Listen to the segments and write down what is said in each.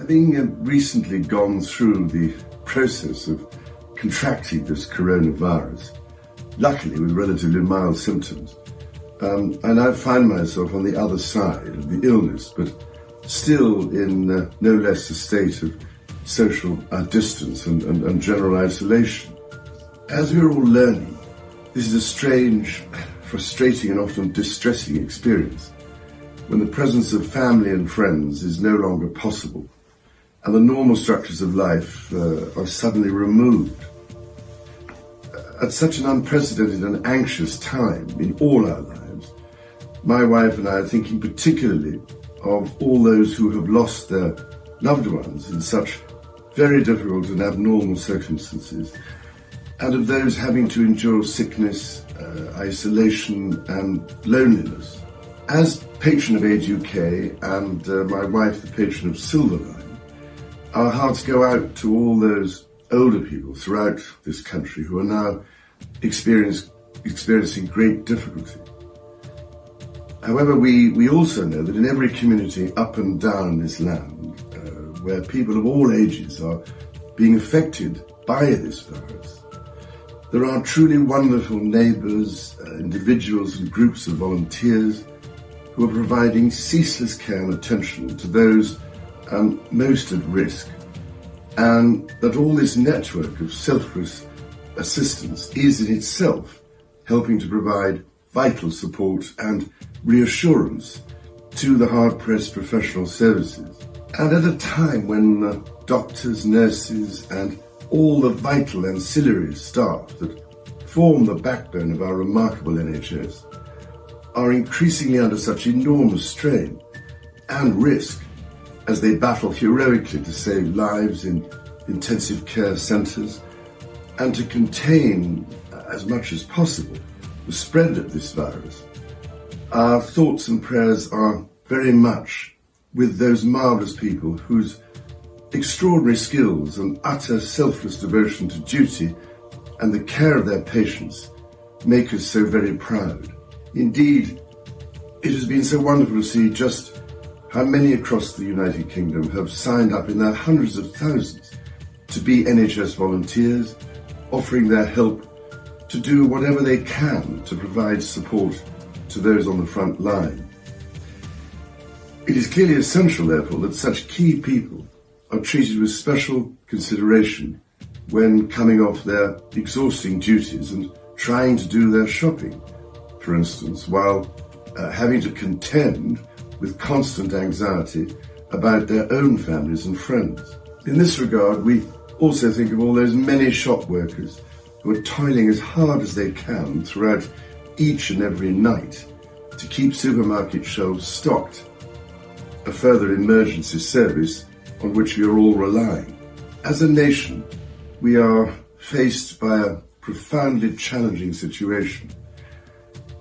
Having recently gone through the process of contracting this coronavirus, luckily with relatively mild symptoms, I now find myself on the other side of the illness, but still in no less a state of social distance and general isolation. As we're all learning, this is a strange, frustrating and often distressing experience when the presence of family and friends is no longer possible and the normal structures of life are suddenly removed. At such an unprecedented and anxious time in all our lives, my wife and I are thinking particularly of all those who have lost their loved ones in such very difficult and abnormal circumstances, and of those having to endure sickness, isolation and loneliness. As patron of Age UK and my wife the patron of Silverline, our hearts go out to all those older people throughout this country who are now experiencing great difficulty. However, we also know that in every community up and down this land, where people of all ages are being affected by this virus, there are truly wonderful neighbours, individuals and groups of volunteers who are providing ceaseless care and attention to those most at risk, and that all this network of selfless assistance is in itself helping to provide vital support and reassurance to the hard-pressed professional services. And at a time when doctors, nurses and all the vital ancillary staff that form the backbone of our remarkable NHS are increasingly under such enormous strain and risk as they battle heroically to save lives in intensive care centres and to contain, as much as possible, the spread of this virus, our thoughts and prayers are very much with those marvellous people whose extraordinary skills and utter selfless devotion to duty and the care of their patients make us so very proud. Indeed, it has been so wonderful to see just how many across the United Kingdom have signed up in their hundreds of thousands to be NHS volunteers, offering their help to do whatever they can to provide support to those on the front line. It is clearly essential, therefore, that such key people are treated with special consideration when coming off their exhausting duties and trying to do their shopping, for instance, while having to contend with constant anxiety about their own families and friends. In this regard, we also think of all those many shop workers who are toiling as hard as they can throughout each and every night to keep supermarket shelves stocked, a further emergency service on which we are all relying. As a nation, we are faced by a profoundly challenging situation,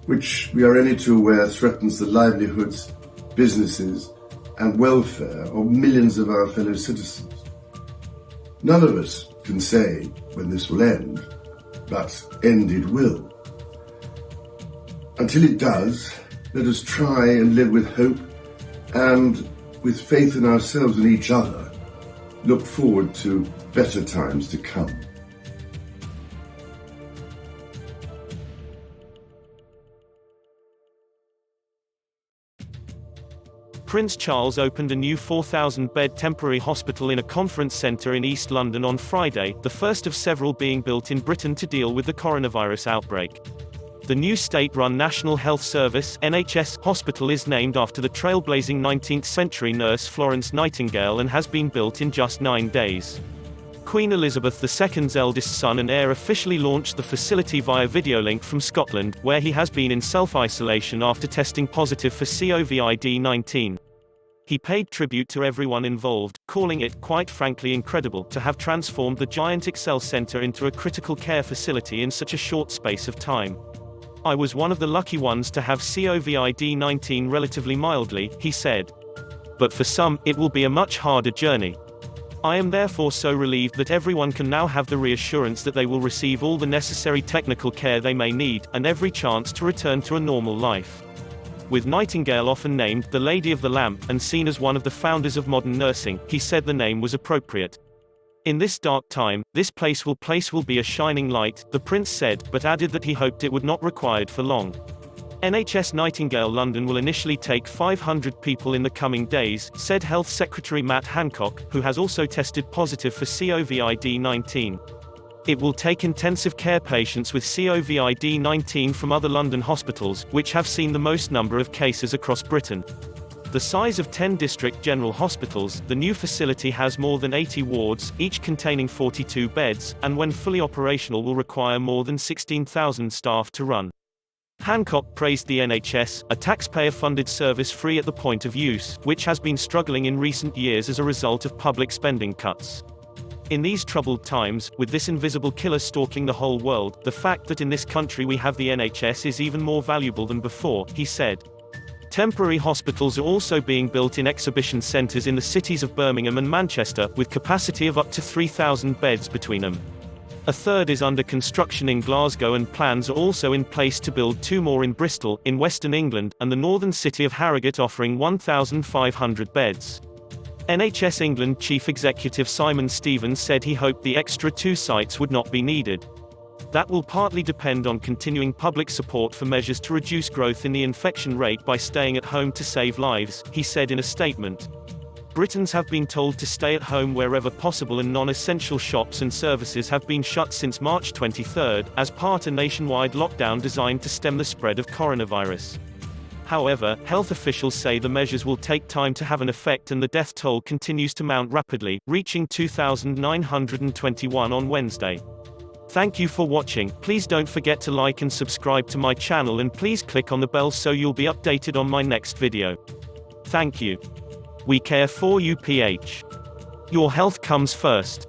which we are only too aware threatens the livelihoods, businesses and welfare of millions of our fellow citizens. None of us can say when this will end, but end it will. Until it does, let us try and live with hope and, with faith in ourselves and each other, look forward to better times to come. Prince Charles opened a new 4,000-bed temporary hospital in a conference centre in East London on Friday, the first of several being built in Britain to deal with the coronavirus outbreak. The new state-run National Health Service (NHS) hospital is named after the trailblazing 19th-century nurse Florence Nightingale and has been built in just 9 days. Queen Elizabeth II's eldest son and heir officially launched the facility via video link from Scotland, where he has been in self-isolation after testing positive for COVID-19. He paid tribute to everyone involved, calling it, quite frankly, incredible to have transformed the giant Excel Centre into a critical care facility in such a short space of time. I was one of the lucky ones to have COVID-19 relatively mildly, he said. But for some, it will be a much harder journey. I am therefore so relieved that everyone can now have the reassurance that they will receive all the necessary technical care they may need, and every chance to return to a normal life. With Nightingale often named the Lady of the Lamp and seen as one of the founders of modern nursing, he said the name was appropriate. In this dark time, this place will be a shining light, the Prince said, but added that he hoped it would not required for long. NHS Nightingale London will initially take 500 people in the coming days, said Health Secretary Matt Hancock, who has also tested positive for COVID-19. It will take intensive care patients with COVID-19 from other London hospitals, which have seen the most number of cases across Britain. The size of 10 district general hospitals, the new facility has more than 80 wards, each containing 42 beds, and when fully operational will require more than 16,000 staff to run. Hancock praised the NHS, a taxpayer-funded service free at the point of use, which has been struggling in recent years as a result of public spending cuts. In these troubled times, with this invisible killer stalking the whole world, the fact that in this country we have the NHS is even more valuable than before, he said. Temporary hospitals are also being built in exhibition centres in the cities of Birmingham and Manchester, with capacity of up to 3,000 beds between them. A third is under construction in Glasgow and plans are also in place to build 2 more in Bristol, in Western England, and the northern city of Harrogate offering 1,500 beds. NHS England Chief Executive Simon Stevens said he hoped the extra 2 sites would not be needed. That will partly depend on continuing public support for measures to reduce growth in the infection rate by staying at home to save lives, he said in a statement. Britons have been told to stay at home wherever possible and non-essential shops and services have been shut since March 23, as part of a nationwide lockdown designed to stem the spread of coronavirus. However, health officials say the measures will take time to have an effect and the death toll continues to mount rapidly, reaching 2,921 on Wednesday. Thank you for watching. Please don't forget to like and subscribe to my channel and please click on the bell so you'll be updated on my next video. Thank you. WeCare for UPH. Your health comes first.